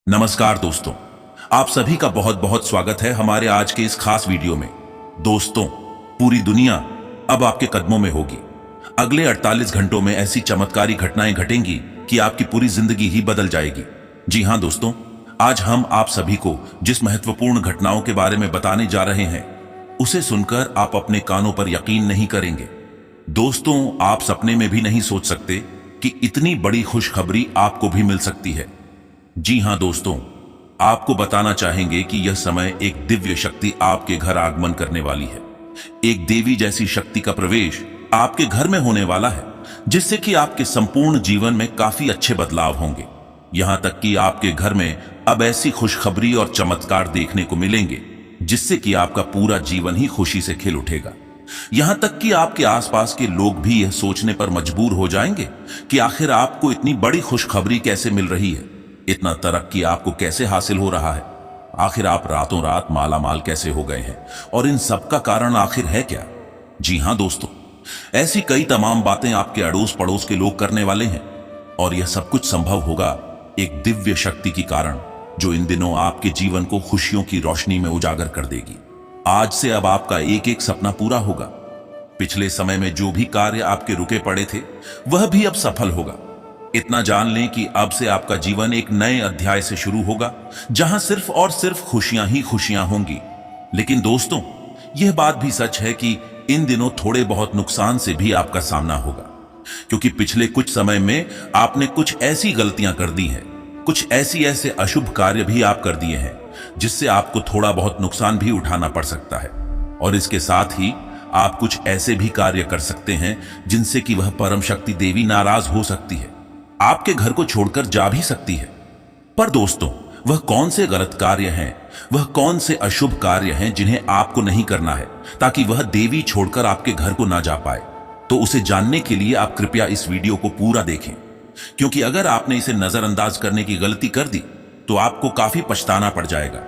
नमस्कार दोस्तों, आप सभी का बहुत बहुत स्वागत है हमारे आज के इस खास वीडियो में। दोस्तों, पूरी दुनिया अब आपके कदमों में होगी। अगले 48 घंटों में ऐसी चमत्कारी घटनाएं घटेंगी कि आपकी पूरी जिंदगी ही बदल जाएगी। जी हां दोस्तों, आज हम आप सभी को जिस महत्वपूर्ण घटनाओं के बारे में बताने जा रहे हैं, उसे सुनकर आप अपने कानों पर यकीन नहीं करेंगे। दोस्तों, आप सपने में भी नहीं सोच सकते कि इतनी बड़ी खुशखबरी आपको भी मिल सकती है। जी हां दोस्तों, आपको बताना चाहेंगे कि यह समय एक दिव्य शक्ति आपके घर आगमन करने वाली है। एक देवी जैसी शक्ति का प्रवेश आपके घर में होने वाला है, जिससे कि आपके संपूर्ण जीवन में काफी अच्छे बदलाव होंगे। यहां तक कि आपके घर में अब ऐसी खुशखबरी और चमत्कार देखने को मिलेंगे जिससे कि आपका पूरा जीवन ही खुशी से खिल उठेगा। यहां तक कि आपके आसपास के लोग भी यह सोचने पर मजबूर हो जाएंगे कि आखिर आपको इतनी बड़ी खुशखबरी कैसे मिल रही है, इतना तरक्की आपको कैसे हासिल हो रहा है, आखिर आप रातों रात माला माल कैसे हो गए हैं, और इन सब का कारण आखिर है क्या। जी हां दोस्तों, ऐसी कई तमाम बातें आपके अड़ोस पड़ोस के लोग करने वाले हैं, और यह सब कुछ संभव होगा एक दिव्य शक्ति के कारण, जो इन दिनों आपके जीवन को खुशियों की रोशनी में उजागर कर देगी। आज से अब आपका एक एक सपना पूरा होगा। पिछले समय में जो भी कार्य आपके रुके पड़े थे, वह भी अब सफल होगा। इतना जान लें कि अब से आपका जीवन एक नए अध्याय से शुरू होगा, जहां सिर्फ और सिर्फ खुशियां ही खुशियां होंगी। लेकिन दोस्तों, यह बात भी सच है कि इन दिनों थोड़े बहुत नुकसान से भी आपका सामना होगा, क्योंकि पिछले कुछ समय में आपने कुछ ऐसी गलतियां कर दी हैं, कुछ ऐसे अशुभ कार्य भी आप कर दिए हैं, जिससे आपको थोड़ा बहुत नुकसान भी उठाना पड़ सकता है। और इसके साथ ही आप कुछ ऐसे भी कार्य कर सकते हैं जिनसे कि वह परम शक्ति देवी नाराज हो सकती है, आपके घर को छोड़कर जा भी सकती है। पर दोस्तों, वह कौन से गलत कार्य हैं, वह कौन से अशुभ कार्य हैं जिन्हें आपको नहीं करना है, ताकि वह देवी छोड़कर आपके घर को ना जा पाए? तो उसे जानने के लिए आप कृपया इस वीडियो को पूरा देखें, क्योंकि अगर आपने इसे नजरअंदाज करने की गलती कर दी तो आपको काफी पछताना पड़ जाएगा।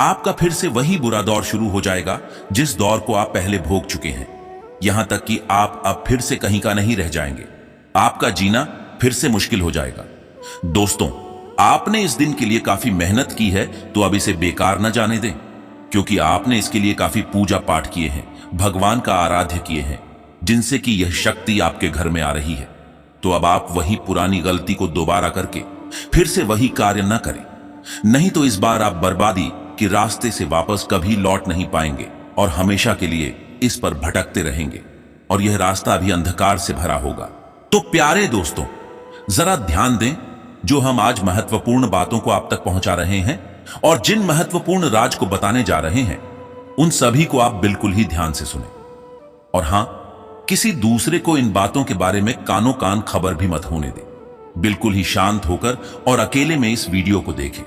आपका फिर से वही बुरा दौर शुरू हो जाएगा जिस दौर को आप पहले भोग चुके हैं। यहां तक कि आप अब फिर से कहीं का नहीं रह जाएंगे। आपका जीना फिर से मुश्किल हो जाएगा। दोस्तों, आपने इस दिन के लिए काफी मेहनत की है, तो अब इसे बेकार न जाने दें, क्योंकि आपने इसके लिए काफी पूजा पाठ किए हैं, भगवान का आराध्य किए हैं, जिनसे कि यह शक्ति आपके घर में आ रही है। तो अब आप वही पुरानी गलती को दोबारा करके फिर से वही कार्य न करें, नहीं तो इस बार आप बर्बादी के रास्ते से वापस कभी लौट नहीं पाएंगे और हमेशा के लिए इस पर भटकते रहेंगे, और यह रास्ता भी अंधकार से भरा होगा। तो प्यारे दोस्तों, जरा ध्यान दें, जो हम आज महत्वपूर्ण बातों को आप तक पहुंचा रहे हैं और जिन महत्वपूर्ण राज को बताने जा रहे हैं, उन सभी को आप बिल्कुल ही ध्यान से सुनें। और हां, किसी दूसरे को इन बातों के बारे में कानों कान खबर भी मत होने दें। बिल्कुल ही शांत होकर और अकेले में इस वीडियो को देखें,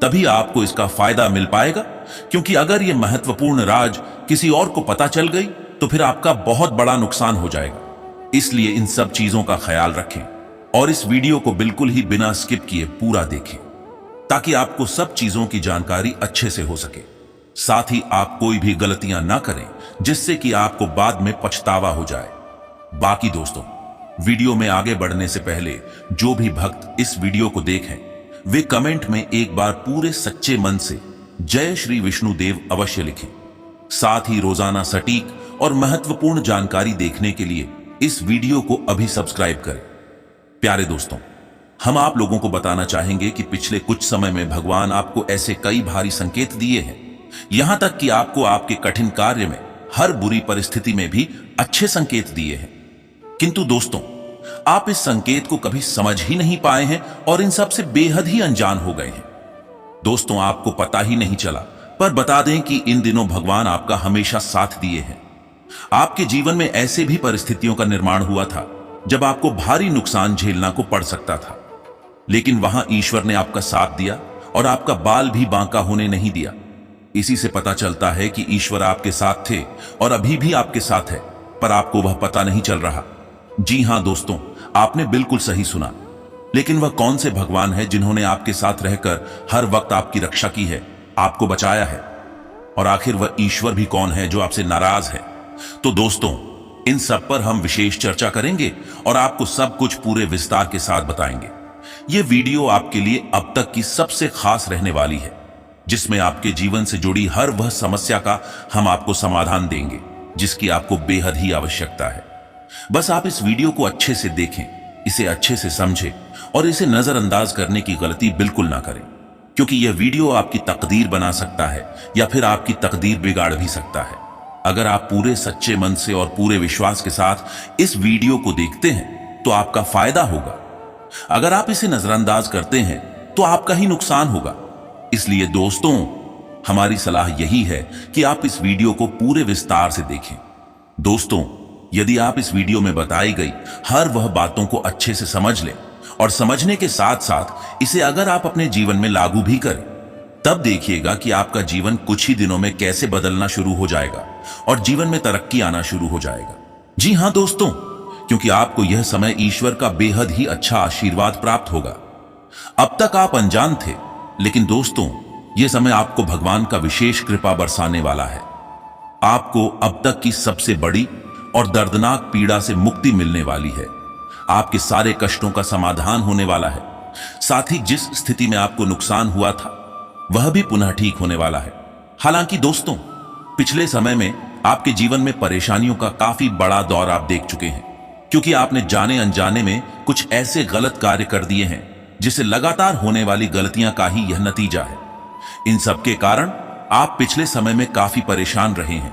तभी आपको इसका फायदा मिल पाएगा। क्योंकि अगर यह महत्वपूर्ण राज किसी और को पता चल गई तो फिर आपका बहुत बड़ा नुकसान हो जाएगा। इसलिए इन सब चीजों का ख्याल रखें और इस वीडियो को बिल्कुल ही बिना स्किप किए पूरा देखें, ताकि आपको सब चीजों की जानकारी अच्छे से हो सके। साथ ही आप कोई भी गलतियां ना करें जिससे कि आपको बाद में पछतावा हो जाए। बाकी दोस्तों, वीडियो में आगे बढ़ने से पहले जो भी भक्त इस वीडियो को देखें, वे कमेंट में एक बार पूरे सच्चे मन से जय श्री विष्णुदेव अवश्य लिखें। साथ ही रोजाना सटीक और महत्वपूर्ण जानकारी देखने के लिए इस वीडियो को अभी सब्सक्राइब करें। प्यारे दोस्तों, हम आप लोगों को बताना चाहेंगे कि पिछले कुछ समय में भगवान आपको ऐसे कई भारी संकेत दिए हैं, यहां तक कि आपको आपके कठिन कार्य में हर बुरी परिस्थिति में भी अच्छे संकेत दिए हैं। किंतु दोस्तों, आप इस संकेत को कभी समझ ही नहीं पाए हैं और इन सब से बेहद ही अनजान हो गए हैं। दोस्तों, आपको पता ही नहीं चला, पर बता दें कि इन दिनों भगवान आपका हमेशा साथ दिए हैं। आपके जीवन में ऐसे भी परिस्थितियों का निर्माण हुआ था जब आपको भारी नुकसान झेलना को पड़ सकता था, लेकिन वहां ईश्वर ने आपका साथ दिया और आपका बाल भी बांका होने नहीं दिया। इसी से पता चलता है कि ईश्वर आपके साथ थे और अभी भी आपके साथ है, पर आपको वह पता नहीं चल रहा। जी हां दोस्तों, आपने बिल्कुल सही सुना। लेकिन वह कौन से भगवान है जिन्होंने आपके साथ रहकर हर वक्त आपकी रक्षा की है, आपको बचाया है? और आखिर वह ईश्वर भी कौन है जो आपसे नाराज है? तो दोस्तों, इन सब पर हम विशेष चर्चा करेंगे और आपको सब कुछ पूरे विस्तार के साथ बताएंगे। ये वीडियो आपके लिए अब तक की सबसे खास रहने वाली है, जिसमें आपके जीवन से जुड़ी हर वह समस्या का हम आपको समाधान देंगे जिसकी आपको बेहद ही आवश्यकता है। बस आप इस वीडियो को अच्छे से देखें, इसे अच्छे से समझें और इसे नजरअंदाज करने की गलती बिल्कुल ना करें, क्योंकि यह वीडियो आपकी तकदीर बना सकता है या फिर आपकी तकदीर बिगाड़ भी सकता है। अगर आप पूरे सच्चे मन से और पूरे विश्वास के साथ इस वीडियो को देखते हैं तो आपका फायदा होगा। अगर आप इसे नजरअंदाज करते हैं तो आपका ही नुकसान होगा। इसलिए दोस्तों, हमारी सलाह यही है कि आप इस वीडियो को पूरे विस्तार से देखें। दोस्तों, यदि आप इस वीडियो में बताई गई हर वह बातों को अच्छे से समझ लें और समझने के साथ साथ इसे अगर आप अपने जीवन में लागू भी करें, तब देखिएगा कि आपका जीवन कुछ ही दिनों में कैसे बदलना शुरू हो जाएगा और जीवन में तरक्की आना शुरू हो जाएगा। जी हां दोस्तों, क्योंकि आपको यह समय ईश्वर का बेहद ही अच्छा आशीर्वाद प्राप्त होगा। अब तक आप अनजान थे, लेकिन दोस्तों, यह समय आपको भगवान का विशेष कृपा बरसाने वाला है। आपको अब तक की सबसे बड़ी और दर्दनाक पीड़ा से मुक्ति मिलने वाली है। आपके सारे कष्टों का समाधान होने वाला है। साथ ही जिस स्थिति में आपको नुकसान हुआ था वह भी पुनः ठीक होने वाला है। हालांकि दोस्तों, पिछले समय में आपके जीवन में परेशानियों का काफी बड़ा दौर आप देख चुके हैं, क्योंकि आपने जाने अनजाने में कुछ ऐसे गलत कार्य कर दिए हैं जिससे लगातार होने वाली गलतियां का ही यह नतीजा है। इन सब के कारण आप पिछले समय में काफी परेशान रहे हैं।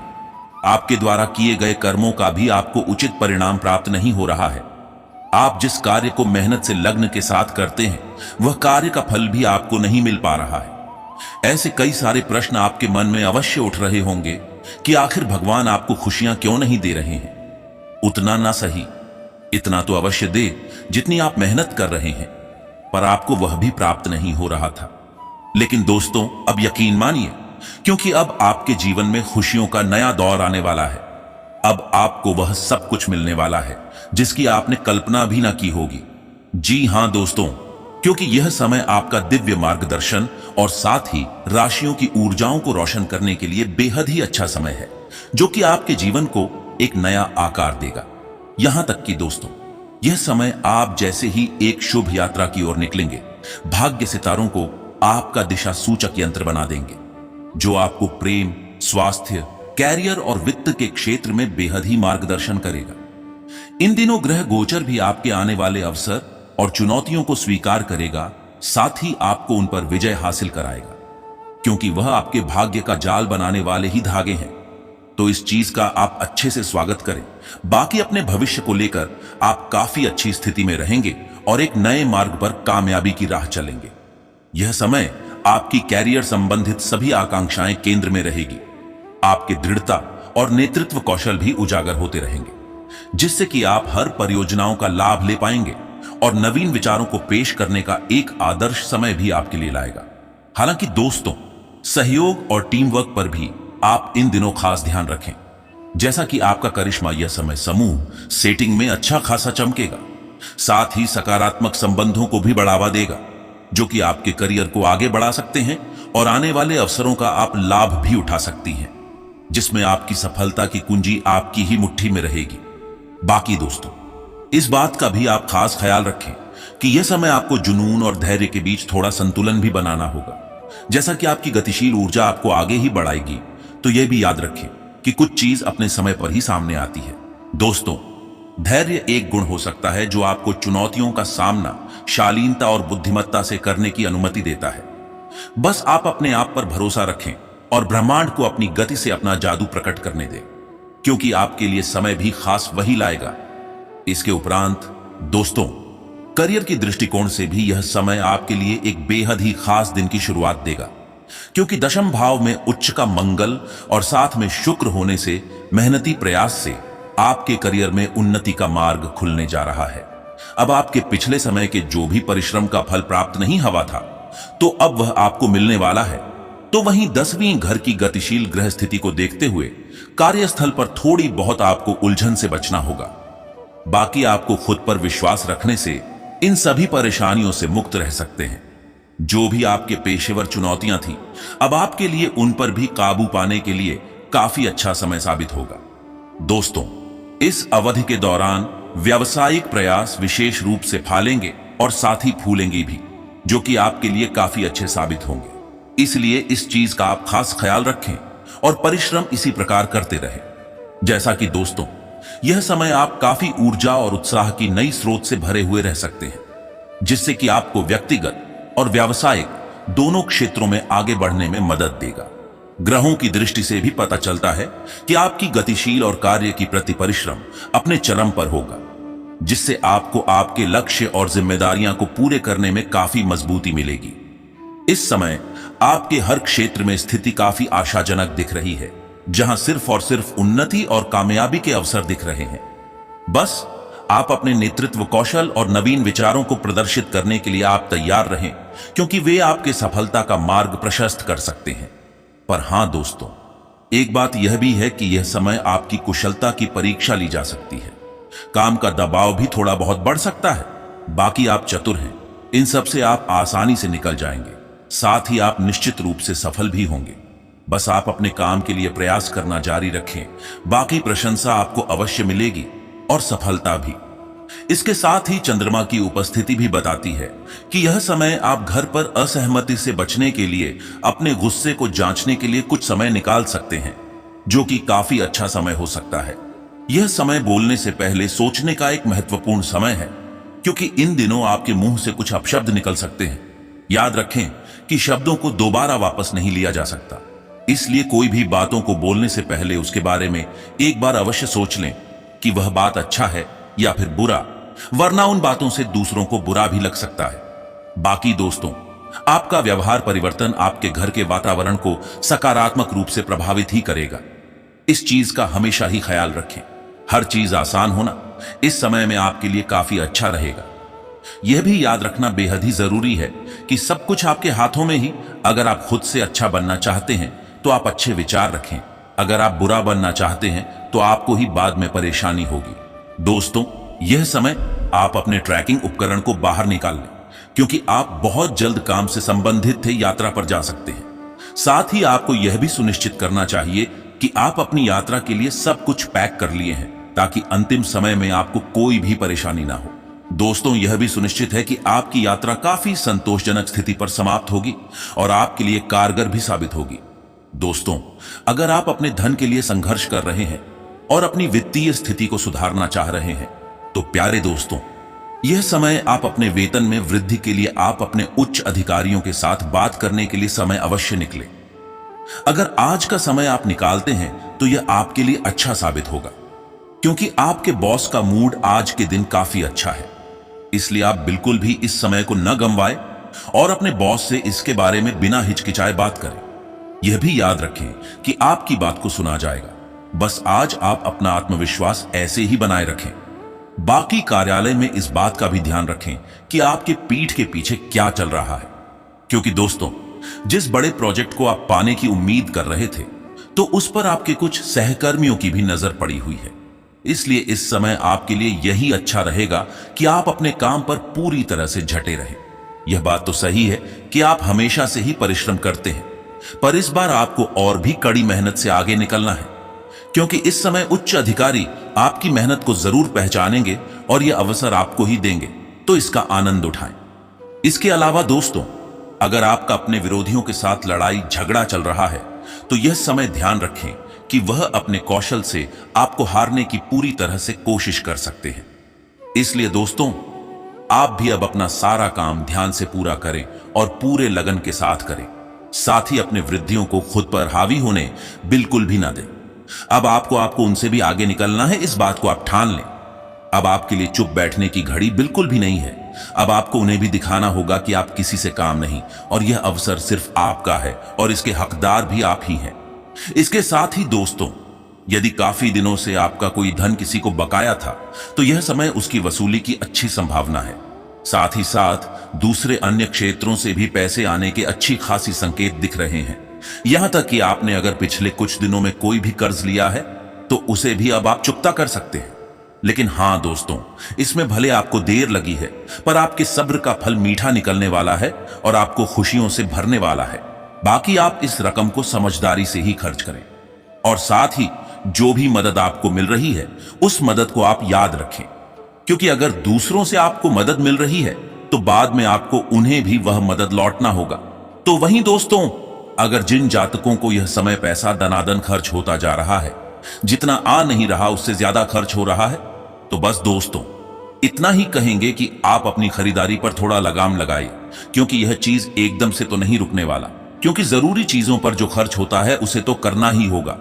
आपके द्वारा किए गए कर्मों का भी आपको उचित परिणाम प्राप्त नहीं हो रहा है। आप जिस कार्य को मेहनत से लग्न के साथ करते हैं वह कार्य का फल भी आपको नहीं मिल पा रहा है। ऐसे कई सारे प्रश्न आपके मन में अवश्य उठ रहे होंगे कि आखिर भगवान आपको खुशियां क्यों नहीं दे रहे हैं। उतना ना सही, इतना तो अवश्य दे जितनी आप मेहनत कर रहे हैं, पर आपको वह भी प्राप्त नहीं हो रहा था। लेकिन दोस्तों, अब यकीन मानिए, क्योंकि अब आपके जीवन में खुशियों का नया दौर आने वाला है। अब आपको वह सब कुछ मिलने वाला है जिसकी आपने कल्पना भी ना की होगी। जी हां दोस्तों, क्योंकि यह समय आपका दिव्य मार्गदर्शन और साथ ही राशियों की ऊर्जाओं को रोशन करने के लिए बेहद ही अच्छा समय है, जो कि आपके जीवन को एक नया आकार देगा। यहां तक कि दोस्तों, यह समय आप जैसे ही एक शुभ यात्रा की ओर निकलेंगे, भाग्य सितारों को आपका दिशा सूचक यंत्र बना देंगे, जो आपको प्रेम, स्वास्थ्य, कैरियर और वित्त के क्षेत्र में बेहद ही मार्गदर्शन करेगा। इन दिनों ग्रह गोचर भी आपके आने वाले अवसर और चुनौतियों को स्वीकार करेगा, साथ ही आपको उन पर विजय हासिल कराएगा, क्योंकि वह आपके भाग्य का जाल बनाने वाले ही धागे हैं। तो इस चीज का आप अच्छे से स्वागत करें। बाकी अपने भविष्य को लेकर आप काफी अच्छी स्थिति में रहेंगे और एक नए मार्ग पर कामयाबी की राह चलेंगे। यह समय आपकी कैरियर संबंधित सभी आकांक्षाएं केंद्र में रहेगी। आपकी दृढ़ता और नेतृत्व कौशल भी उजागर होते रहेंगे, जिससे कि आप हर परियोजनाओं का लाभ ले पाएंगे और नवीन विचारों को पेश करने का एक आदर्श समय भी आपके लिए लाएगा। हालांकि दोस्तों, सहयोग और टीम वर्क पर भी आप इन दिनों खास ध्यान रखें। जैसा कि आपका करिश्मा यह समय समूह सेटिंग में अच्छा खासा चमकेगा, साथ ही सकारात्मक संबंधों को भी बढ़ावा देगा, जो कि आपके करियर को आगे बढ़ा सकते हैं और आने वाले अवसरों का आप लाभ भी उठा सकती हैं, जिसमें आपकी सफलता की कुंजी आपकी ही मुट्ठी में रहेगी। बाकी दोस्तों, इस बात का भी आप खास ख्याल रखें कि यह समय आपको जुनून और धैर्य के बीच थोड़ा संतुलन भी बनाना होगा। जैसा कि आपकी गतिशील ऊर्जा आपको आगे ही बढ़ाएगी, तो यह भी याद रखें कि कुछ चीज अपने समय पर ही सामने आती है। दोस्तों, धैर्य एक गुण हो सकता है जो आपको चुनौतियों का सामना शालीनता और बुद्धिमत्ता से करने की अनुमति देता है। बस आप अपने आप पर भरोसा रखें और ब्रह्मांड को अपनी गति से अपना जादू प्रकट करने दें, क्योंकि आपके लिए समय भी खास वही लाएगा। इसके उपरांत दोस्तों, करियर की दृष्टिकोण से भी यह समय आपके लिए एक बेहद ही खास दिन की शुरुआत देगा, क्योंकि दशम भाव में उच्च का मंगल और साथ में शुक्र होने से मेहनती प्रयास से आपके करियर में उन्नति का मार्ग खुलने जा रहा है। अब आपके पिछले समय के जो भी परिश्रम का फल प्राप्त नहीं हुआ था, तो अब वह आपको मिलने वाला है। तो वहीं 10वीं घर की गतिशील ग्रह स्थिति को देखते हुए कार्यस्थल पर थोड़ी बहुत आपको उलझन से बचना होगा। बाकी आपको खुद पर विश्वास रखने से इन सभी परेशानियों से मुक्त रह सकते हैं। जो भी आपके पेशेवर चुनौतियां थी, अब आपके लिए उन पर भी काबू पाने के लिए काफी अच्छा समय साबित होगा। दोस्तों, इस अवधि के दौरान व्यावसायिक प्रयास विशेष रूप से फलेंगे और साथ ही फूलेंगे भी, जो कि आपके लिए काफी अच्छे साबित होंगे। इसलिए इस चीज का आप खास ख्याल रखें और परिश्रम इसी प्रकार करते रहें। जैसा कि दोस्तों, यह समय आप काफी ऊर्जा और उत्साह की नई स्रोत से भरे हुए रह सकते हैं, जिससे कि आपको व्यक्तिगत और व्यावसायिक दोनों क्षेत्रों में आगे बढ़ने में मदद देगा। ग्रहों की दृष्टि से भी पता चलता है कि आपकी गतिशील और कार्य की प्रति परिश्रम अपने चरम पर होगा, जिससे आपको आपके लक्ष्य और जिम्मेदारियां को पूरे करने में काफी मजबूती मिलेगी। इस समय आपके हर क्षेत्र में स्थिति काफी आशाजनक दिख रही है, जहां सिर्फ और सिर्फ उन्नति और कामयाबी के अवसर दिख रहे हैं। बस आप अपने नेतृत्व कौशल और नवीन विचारों को प्रदर्शित करने के लिए आप तैयार रहें, क्योंकि वे आपके सफलता का मार्ग प्रशस्त कर सकते हैं। पर हां दोस्तों, एक बात यह भी है कि यह समय आपकी कुशलता की परीक्षा ली जा सकती है। काम का दबाव भी थोड़ा बहुत बढ़ सकता है। बाकी आप चतुर हैं, इन सब से आप आसानी से निकल जाएंगे। साथ ही आप निश्चित रूप से सफल भी होंगे। बस आप अपने काम के लिए प्रयास करना जारी रखें। बाकी प्रशंसा आपको अवश्य मिलेगी और सफलता भी। इसके साथ ही चंद्रमा की उपस्थिति भी बताती है कि यह समय आप घर पर असहमति से बचने के लिए अपने गुस्से को जांचने के लिए कुछ समय निकाल सकते हैं, जो कि काफी अच्छा समय हो सकता है। यह समय बोलने से पहले सोचने का एक महत्वपूर्ण समय है, क्योंकि इन दिनों आपके मुंह से कुछ अपशब्द निकल सकते हैं। याद रखें कि शब्दों को दोबारा वापस नहीं लिया जा सकता, इसलिए कोई भी बातों को बोलने से पहले उसके बारे में एक बार अवश्य सोच लें कि वह बात अच्छा है या फिर बुरा, वरना उन बातों से दूसरों को बुरा भी लग सकता है। बाकी दोस्तों, आपका व्यवहार परिवर्तन आपके घर के वातावरण को सकारात्मक रूप से प्रभावित ही करेगा। इस चीज का हमेशा ही ख्याल रखें। हर चीज आसान होना इस समय में आपके लिए काफी अच्छा रहेगा। यह भी याद रखना बेहद ही जरूरी है कि सब कुछ आपके हाथों में ही। अगर आप खुद से अच्छा बनना चाहते हैं तो आप अच्छे विचार रखें। अगर आप बुरा बनना चाहते हैं तो आपको ही बाद में परेशानी होगी। दोस्तों, यह समय आप अपने ट्रैकिंग उपकरण को बाहर निकाल लें, क्योंकि आप बहुत जल्द काम से संबंधित थे यात्रा पर जा सकते हैं। साथ ही आपको यह भी सुनिश्चित करना चाहिए कि आप अपनी यात्रा के लिए सब कुछ पैक कर लिए हैं, ताकि अंतिम समय में आपको कोई भी परेशानी ना हो। दोस्तों, यह भी सुनिश्चित है कि आपकी यात्रा काफी संतोषजनक स्थिति पर समाप्त होगी और आपके लिए कारगर भी साबित होगी। दोस्तों, अगर आप अपने धन के लिए संघर्ष कर रहे हैं और अपनी वित्तीय स्थिति को सुधारना चाह रहे हैं, तो प्यारे दोस्तों, यह समय आप अपने वेतन में वृद्धि के लिए आप अपने उच्च अधिकारियों के साथ बात करने के लिए समय अवश्य निकले। अगर आज का समय आप निकालते हैं तो यह आपके लिए अच्छा साबित होगा, क्योंकि आपके बॉस का मूड आज के दिन काफी अच्छा है। इसलिए आप बिल्कुल भी इस समय को न गंवाएं और अपने बॉस से इसके बारे में बिना हिचकिचाए बात करें। यह भी याद रखें कि आपकी बात को सुना जाएगा। बस आज आप अपना आत्मविश्वास ऐसे ही बनाए रखें। बाकी कार्यालय में इस बात का भी ध्यान रखें कि आपके पीठ के पीछे क्या चल रहा है, क्योंकि दोस्तों, जिस बड़े प्रोजेक्ट को आप पाने की उम्मीद कर रहे थे, तो उस पर आपके कुछ सहकर्मियों की भी नजर पड़ी हुई है। इसलिए इस समय आपके लिए यही अच्छा रहेगा कि आप अपने काम पर पूरी तरह से झटे रहें। यह बात तो सही है कि आप हमेशा से ही परिश्रम करते हैं, पर इस बार आपको और भी कड़ी मेहनत से आगे निकलना है, क्योंकि इस समय उच्च अधिकारी आपकी मेहनत को जरूर पहचानेंगे और यह अवसर आपको ही देंगे, तो इसका आनंद उठाएं। इसके अलावा दोस्तों, अगर आपका अपने विरोधियों के साथ लड़ाई झगड़ा चल रहा है, तो यह समय ध्यान रखें कि वह अपने कौशल से आपको हारने की पूरी तरह से कोशिश कर सकते हैं। इसलिए दोस्तों, आप भी अब अपना सारा काम ध्यान से पूरा करें और पूरे लगन के साथ करें। साथ ही अपने वृद्धियों को खुद पर हावी होने बिल्कुल भी ना दें। अब आपको उनसे भी आगे निकलना है, इस बात को आप ठान लें। अब आपके लिए चुप बैठने की घड़ी बिल्कुल भी नहीं है। अब आपको उन्हें भी दिखाना होगा कि आप किसी से काम नहीं, और यह अवसर सिर्फ आपका है और इसके हकदार भी आप ही हैं। इसके साथ ही दोस्तों, यदि काफी दिनों से आपका कोई धन किसी को बकाया था, तो यह समय उसकी वसूली की अच्छी संभावना है। साथ ही साथ दूसरे अन्य क्षेत्रों से भी पैसे आने के अच्छी खासी संकेत दिख रहे हैं। यहां तक कि आपने अगर पिछले कुछ दिनों में कोई भी कर्ज लिया है, तो उसे भी अब आप चुकता कर सकते हैं। लेकिन हां दोस्तों, इसमें भले आपको देर लगी है, पर आपके सब्र का फल मीठा निकलने वाला है और आपको खुशियों से भरने वाला है। बाकी आप इस रकम को समझदारी से ही खर्च करें, और साथ ही जो भी मदद आपको मिल रही है, उस मदद को आप याद रखें, क्योंकि अगर दूसरों से आपको मदद मिल रही है, तो उसे भी आप याद रखें। तो बाद में आपको उन्हें भी वह मदद लौटना होगा। तो वहीं दोस्तों, अगर जिन जातकों को यह समय पैसा दनादन खर्च होता जा रहा है, जितना आ नहीं रहा उससे ज्यादा खर्च हो रहा है, तो बस दोस्तों इतना ही कहेंगे कि आप अपनी खरीदारी पर थोड़ा लगाम लगाइए, क्योंकि यह चीज एकदम से तो नहीं रुकने वाला। क्योंकि जरूरी चीजों पर जो खर्च होता है उसे तो करना ही होगा,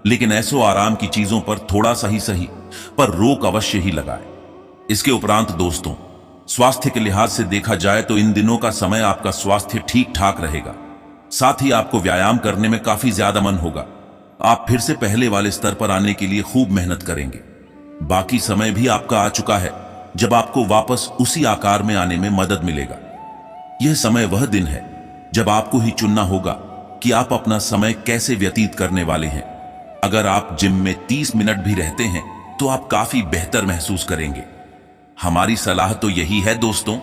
लेकिन ऐसो आराम की चीजों पर थोड़ा सही सही पर रोक अवश्य ही लगाए। इसके उपरांत दोस्तों, स्वास्थ्य के लिहाज से देखा जाए तो इन दिनों का समय आपका स्वास्थ्य ठीक ठाक रहेगा। साथ ही आपको व्यायाम करने में काफी ज्यादा मन होगा। आप फिर से पहले वाले स्तर पर आने के लिए खूब मेहनत करेंगे। बाकी समय भी आपका आ चुका है जब आपको वापस उसी आकार में आने में मदद मिलेगा। यह समय वह दिन है जब आपको ही चुनना होगा कि आप अपना समय कैसे व्यतीत करने वाले हैं। अगर आप जिम में 30 मिनट भी रहते हैं तो आप काफी बेहतर महसूस करेंगे। हमारी सलाह तो यही है दोस्तों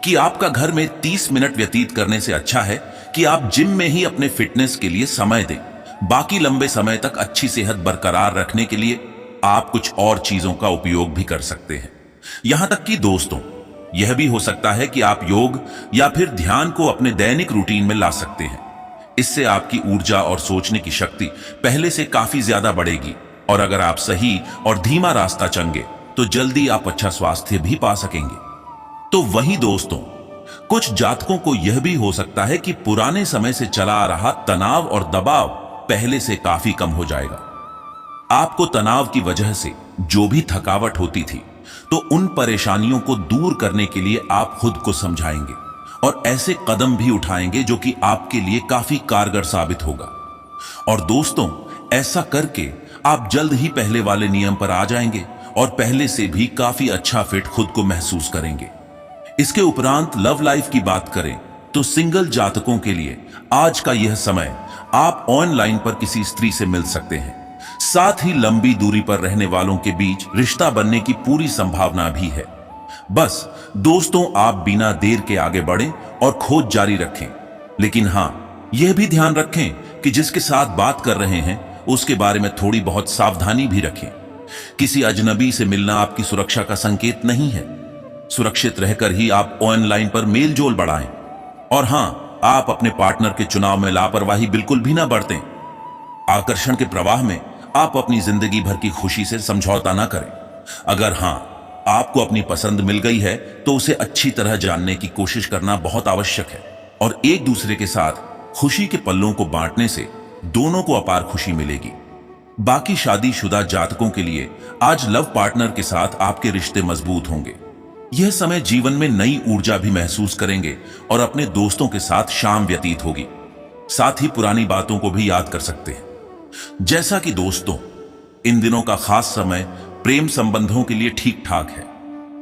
कि आपका घर में 30 मिनट व्यतीत करने से अच्छा है कि आप जिम में ही अपने फिटनेस के लिए समय दें। बाकी लंबे समय तक अच्छी सेहत बरकरार रखने के लिए आप कुछ और चीजों का उपयोग भी कर सकते हैं। यहां तक कि दोस्तों, यह भी हो सकता है कि आप योग या फिर ध्यान को अपने दैनिक रूटीन में ला सकते हैं। इससे आपकी ऊर्जा और सोचने की शक्ति पहले से काफी ज्यादा बढ़ेगी, और अगर आप सही और धीमा रास्ता चुनेंगे तो जल्दी आप अच्छा स्वास्थ्य भी पा सकेंगे। तो वहीं दोस्तों, कुछ जातकों को यह भी हो सकता है कि पुराने समय से चला आ रहा तनाव और दबाव पहले से काफी कम हो जाएगा। आपको तनाव की वजह से जो भी थकावट होती थी, तो उन परेशानियों को दूर करने के लिए आप खुद को समझाएंगे और ऐसे कदम भी उठाएंगे जो कि आपके लिए काफी कारगर साबित होगा। और दोस्तों, ऐसा करके आप जल्द ही पहले वाले नियम पर आ जाएंगे और पहले से भी काफी अच्छा फिट खुद को महसूस करेंगे। इसके उपरांत लव लाइफ की बात करें तो सिंगल जातकों के लिए आज का यह समय आप ऑनलाइन पर किसी स्त्री से मिल सकते हैं। साथ ही लंबी दूरी पर रहने वालों के बीच रिश्ता बनने की पूरी संभावना भी है। बस दोस्तों, आप बिना देर के आगे बढ़ें और खोज जारी रखें। लेकिन हां, यह भी ध्यान रखें कि जिसके साथ बात कर रहे हैं उसके बारे में थोड़ी बहुत सावधानी भी रखें। किसी अजनबी से मिलना आपकी सुरक्षा का संकेत नहीं है। सुरक्षित रहकर ही आप ऑनलाइन पर मेल जोल बढ़ाएं। और हां, आप अपने पार्टनर के चुनाव में लापरवाही बिल्कुल भी ना बरतें। आकर्षण के प्रवाह में आप अपनी जिंदगी भर की खुशी से समझौता ना करें। अगर हां, आपको अपनी पसंद मिल गई है तो उसे अच्छी तरह जानने की कोशिश करना बहुत आवश्यक है, और एक दूसरे के साथ खुशी के पलों को बांटने से दोनों को अपार खुशी मिलेगी। बाकी शादीशुदा जातकों के लिए आज लव पार्टनर के साथ आपके रिश्ते मजबूत होंगे। यह समय जीवन में नई ऊर्जा भी महसूस करेंगे और अपने दोस्तों के साथ शाम व्यतीत होगी। साथ ही पुरानी बातों को भी याद कर सकते हैं। जैसा कि दोस्तों, इन दिनों का खास समय प्रेम संबंधों के लिए ठीक ठाक है,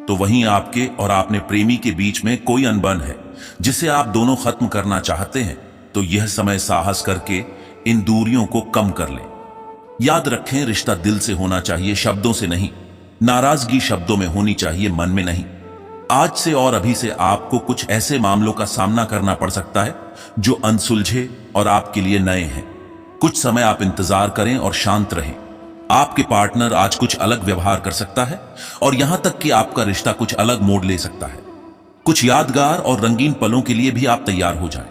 तो वहीं आपके और आपने प्रेमी के बीच में कोई अनबन है जिसे आप दोनों खत्म करना चाहते हैं, तो यह समय साहस करके इन दूरियों को कम कर लें। याद रखें, रिश्ता दिल से होना चाहिए, शब्दों से नहीं। नाराजगी शब्दों में होनी चाहिए, मन में नहीं। आज से और अभी से आपको कुछ ऐसे मामलों का सामना करना पड़ सकता है जो अनसुलझे और आपके लिए नए हैं। कुछ समय आप इंतजार करें और शांत रहें। आपके पार्टनर आज कुछ अलग व्यवहार कर सकता है, और यहां तक कि आपका रिश्ता कुछ अलग मोड़ ले सकता है। कुछ यादगार और रंगीन पलों के लिए भी आप तैयार हो जाएं।